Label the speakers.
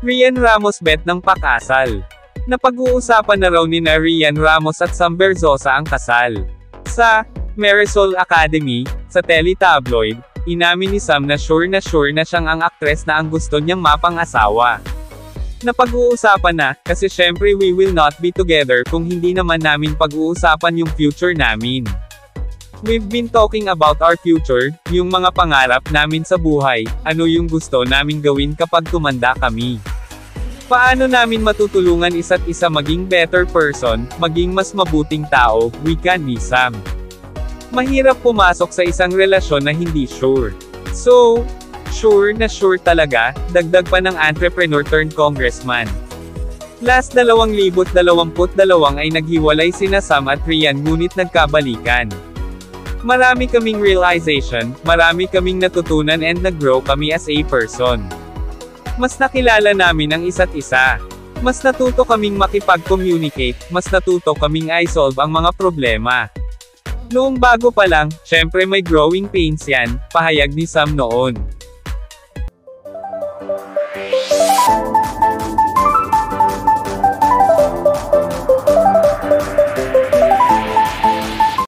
Speaker 1: Rian Ramos bet ng pakasal. Napag-uusapan na raw ni Rian Ramos at Sam Berzosa ang kasal. Sa Marisol Academy, sa teletabloid, inamin ni Sam na sure na siyang ang aktres na ang gusto niyang mapang-asawa. Napag-uusapan na, kasi syempre we will not be together kung hindi naman namin pag-uusapan yung future namin. We've been talking about our future, yung mga pangarap namin sa buhay, ano yung gusto naming gawin kapag tumanda kami. Paano namin matutulungan isa't isa maging better person, maging mas mabuting tao, wika ni Sam. Mahirap pumasok sa isang relasyon na hindi sure. So, sure na sure talaga, dagdag pa ng entrepreneur turned congressman. Last 2022 ay naghiwalay sina Sam at Rian ngunit nagkabalikan. Marami kaming realization, marami kaming natutunan and nag-grow kami as a person. Mas nakilala namin ang isa't isa. Mas natuto kaming makipag-communicate, mas natuto kaming i-solve ang mga problema. Noong bago pa lang, syempre may growing pains yan, pahayag ni Sam noon.